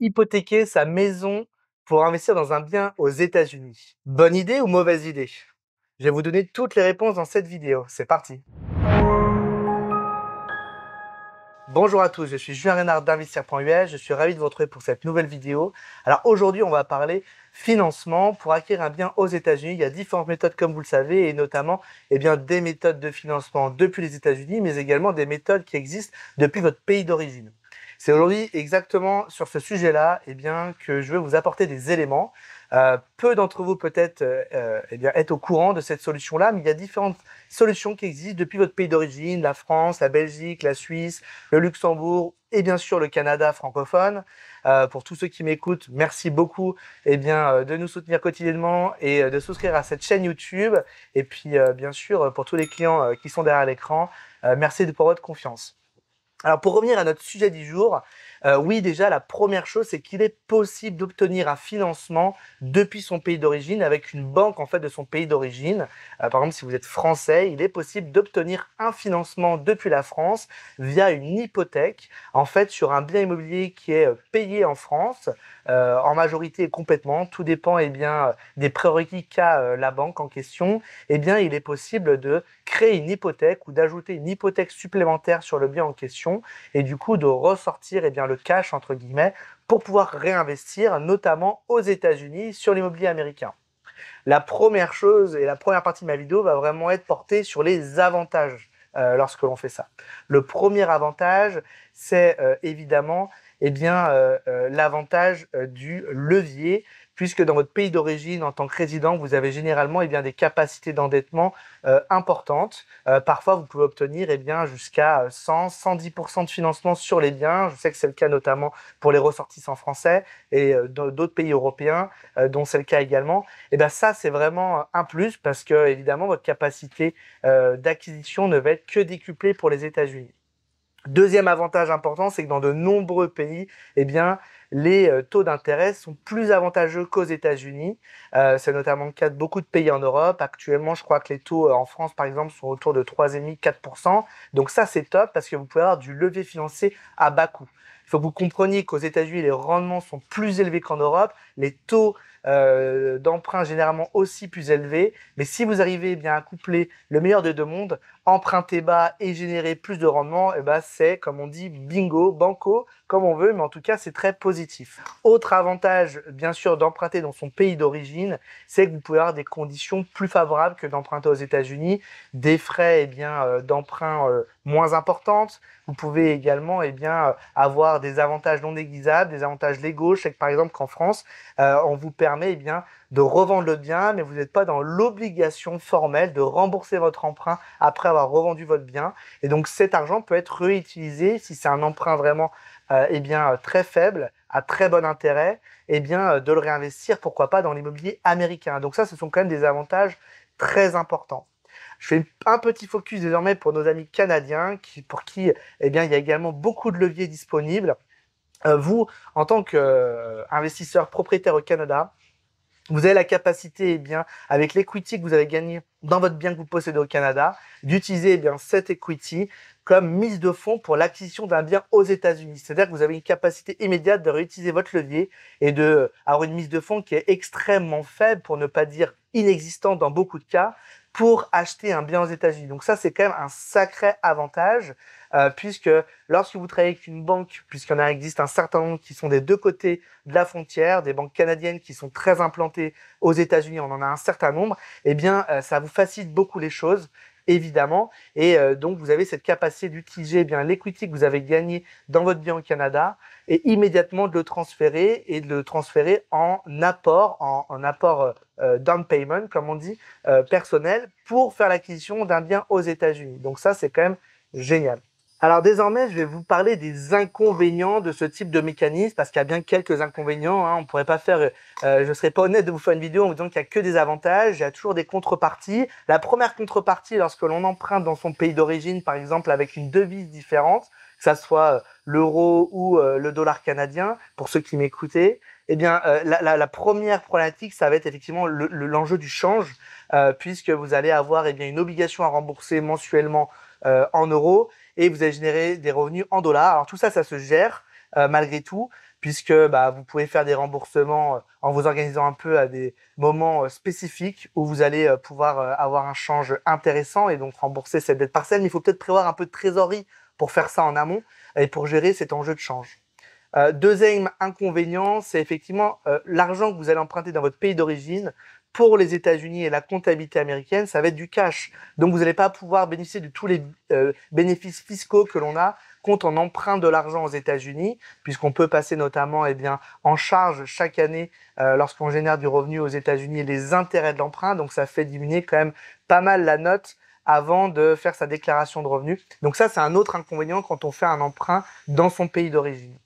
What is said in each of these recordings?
hypothéquer sa maison pour investir dans un bien aux États-Unis. Bonne idée ou mauvaise idée? Je vais vous donner toutes les réponses dans cette vidéo. C'est parti! Bonjour à tous, je suis Julien Reynard d'Investir.us, je suis ravi de vous retrouver pour cette nouvelle vidéo. Alors aujourd'hui, on va parler financement pour acquérir un bien aux États-Unis. Il y a différentes méthodes comme vous le savez et notamment des méthodes de financement depuis les États-Unis mais également des méthodes qui existent depuis votre pays d'origine. C'est aujourd'hui exactement sur ce sujet-là que je veux vous apporter des éléments. Peu d'entre vous peut-être être au courant de cette solution-là, mais il y a différentes solutions qui existent depuis votre pays d'origine, la France, la Belgique, la Suisse, le Luxembourg et bien sûr le Canada francophone. Pour tous ceux qui m'écoutent, merci beaucoup de nous soutenir quotidiennement et de souscrire à cette chaîne YouTube. Et puis bien sûr pour tous les clients qui sont derrière l'écran, merci pour votre confiance. Alors pour revenir à notre sujet du jour, oui déjà la première chose c'est qu'il est possible d'obtenir un financement depuis son pays d'origine avec une banque en fait de son pays d'origine. Par exemple si vous êtes français, il est possible d'obtenir un financement depuis la France via une hypothèque en fait sur un bien immobilier qui est payé en France en majorité et complètement. Tout dépend des prérequis qu'a la banque en question. Il est possible de créer une hypothèque ou d'ajouter une hypothèque supplémentaire sur le bien en question et du coup de ressortir le cash entre guillemets pour pouvoir réinvestir notamment aux États-Unis sur l'immobilier américain. La première chose et la première partie de ma vidéo va vraiment être portée sur les avantages lorsque l'on fait ça. Le premier avantage c'est évidemment l'avantage du levier, puisque dans votre pays d'origine, en tant que résident, vous avez généralement des capacités d'endettement importantes. Parfois, vous pouvez obtenir jusqu'à 100-110% de financement sur les biens. Je sais que c'est le cas notamment pour les ressortissants français et dans d'autres pays européens, dont c'est le cas également. Ça, c'est vraiment un plus parce que, évidemment, votre capacité d'acquisition ne va être que décuplée pour les États-Unis. Deuxième avantage important, c'est que dans de nombreux pays, les taux d'intérêt sont plus avantageux qu'aux États-Unis. C'est notamment le cas de beaucoup de pays en Europe. Actuellement, je crois que les taux en France, par exemple, sont autour de 3,5-4%. Donc ça, c'est top parce que vous pouvez avoir du levier financier à bas coût. Il faut que vous compreniez qu'aux États-Unis, les rendements sont plus élevés qu'en Europe. Les taux d'emprunt généralement aussi plus élevés. Mais si vous arrivez à coupler le meilleur des deux mondes, emprunter bas et générer plus de rendement, c'est, comme on dit, bingo, banco, comme on veut, mais en tout cas, c'est très positif. Autre avantage, bien sûr, d'emprunter dans son pays d'origine, c'est que vous pouvez avoir des conditions plus favorables que d'emprunter aux États-Unis, des frais d'emprunt moins importantes. Vous pouvez également avoir des avantages non négligeables, des avantages légaux. Je sais que par exemple qu'en France, on vous permet de revendre le bien, mais vous n'êtes pas dans l'obligation formelle de rembourser votre emprunt après avoir revendu votre bien. Et donc cet argent peut être réutilisé si c'est un emprunt vraiment très faible, à très bon intérêt, de le réinvestir, pourquoi pas, dans l'immobilier américain. Donc ça, ce sont quand même des avantages très importants. Je fais un petit focus désormais pour nos amis canadiens, pour qui il y a également beaucoup de leviers disponibles. Vous, en tant qu'investisseur propriétaire au Canada, vous avez la capacité, avec l'equity que vous avez gagné dans votre bien que vous possédez au Canada, d'utiliser cette equity comme mise de fonds pour l'acquisition d'un bien aux États-Unis. C'est-à-dire que vous avez une capacité immédiate de réutiliser votre levier et d'avoir une mise de fonds qui est extrêmement faible, pour ne pas dire inexistante dans beaucoup de cas, pour acheter un bien aux États-Unis. Donc ça, c'est quand même un sacré avantage, puisque lorsque vous travaillez avec une banque, puisqu'il en existe un certain nombre qui sont des deux côtés de la frontière, des banques canadiennes qui sont très implantées aux États-Unis, on en a un certain nombre, ça vous facilite beaucoup les choses, évidemment, et donc vous avez cette capacité d'utiliser l'equity que vous avez gagné dans votre bien au Canada et immédiatement de le transférer en apport, down payment, comme on dit, personnel, pour faire l'acquisition d'un bien aux États-Unis. Donc ça, c'est quand même génial. Alors désormais, je vais vous parler des inconvénients de ce type de mécanisme, parce qu'il y a bien quelques inconvénients. On ne pourrait pas faire, je ne serais pas honnête de vous faire une vidéo en vous disant qu'il n'y a que des avantages. Il y a toujours des contreparties. La première contrepartie, lorsque l'on emprunte dans son pays d'origine, par exemple avec une devise différente, que ça soit l'euro ou le dollar canadien, pour ceux qui m'écoutaient, la première problématique, ça va être effectivement l'enjeu du change, puisque vous allez avoir une obligation à rembourser mensuellement en euros, et vous allez générer des revenus en dollars. Alors tout ça, ça se gère malgré tout, puisque bah, vous pouvez faire des remboursements en vous organisant un peu à des moments spécifiques où vous allez pouvoir avoir un change intéressant et donc rembourser cette dette partielle. Mais il faut peut-être prévoir un peu de trésorerie pour faire ça en amont et pour gérer cet enjeu de change. Deuxième inconvénient, c'est effectivement l'argent que vous allez emprunter dans votre pays d'origine. Pour les États-Unis et la comptabilité américaine, ça va être du cash. Donc, vous n'allez pas pouvoir bénéficier de tous les bénéfices fiscaux que l'on a quand on emprunte de l'argent aux États-Unis, puisqu'on peut passer notamment en charge chaque année, lorsqu'on génère du revenu aux États-Unis, les intérêts de l'emprunt. Donc, ça fait diminuer quand même pas mal la note avant de faire sa déclaration de revenus. Donc ça, c'est un autre inconvénient quand on fait un emprunt dans son pays d'origine.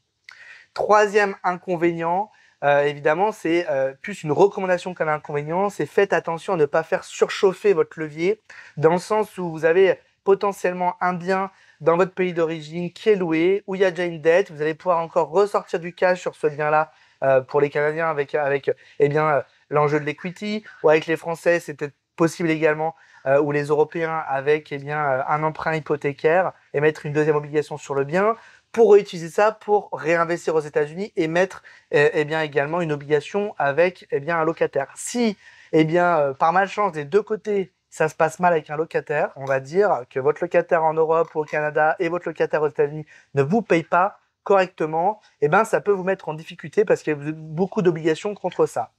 Troisième inconvénient, évidemment, c'est plus une recommandation qu'un inconvénient, c'est faites attention à ne pas faire surchauffer votre levier, dans le sens où vous avez potentiellement un bien dans votre pays d'origine qui est loué, où il y a déjà une dette, vous allez pouvoir encore ressortir du cash sur ce bien-là pour les Canadiens avec l'enjeu de l'equity, ou avec les Français, c'est peut-être possible également, ou les Européens avec un emprunt hypothécaire et mettre une deuxième obligation sur le bien, pour réutiliser ça pour réinvestir aux États-Unis et mettre également une obligation avec un locataire. Si par malchance des deux côtés ça se passe mal avec un locataire, on va dire que votre locataire en Europe ou au Canada et votre locataire aux États-Unis ne vous paye pas correctement, ça peut vous mettre en difficulté parce qu'il y a beaucoup d'obligations contre ça.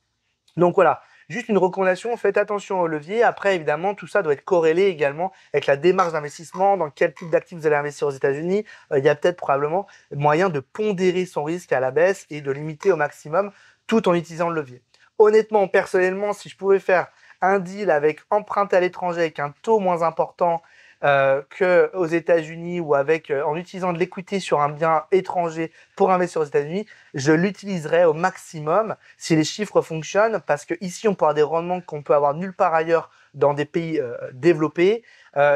Donc voilà, juste une recommandation, faites attention au levier. Après, évidemment, tout ça doit être corrélé également avec la démarche d'investissement, dans quel type d'actifs vous allez investir aux États-Unis. Il y a peut-être probablement moyen de pondérer son risque à la baisse et de limiter au maximum tout en utilisant le levier. Honnêtement, personnellement, si je pouvais faire un deal avec emprunter à l'étranger avec un taux moins important qu'aux États-Unis ou en utilisant de l'equity sur un bien étranger pour investir aux États-Unis, je l'utiliserai au maximum si les chiffres fonctionnent, parce que ici on peut avoir des rendements qu'on peut avoir nulle part ailleurs dans des pays développés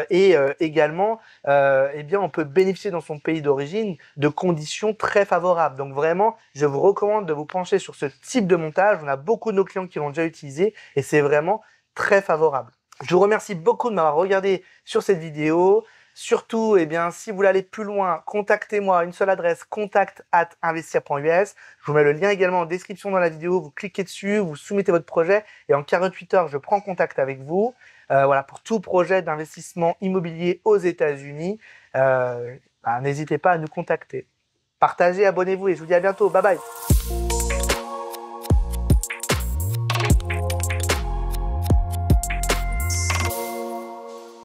également on peut bénéficier dans son pays d'origine de conditions très favorables. Donc vraiment, je vous recommande de vous pencher sur ce type de montage. On a beaucoup de nos clients qui l'ont déjà utilisé et c'est vraiment très favorable. Je vous remercie beaucoup de m'avoir regardé sur cette vidéo. Surtout, si vous voulez aller plus loin, contactez-moi, une seule adresse, contact@investir.us. Je vous mets le lien également en description dans la vidéo. Vous cliquez dessus, vous soumettez votre projet et en 48 heures, je prends contact avec vous. Voilà, pour tout projet d'investissement immobilier aux États-Unis, n'hésitez pas à nous contacter. Partagez, abonnez-vous et je vous dis à bientôt. Bye bye.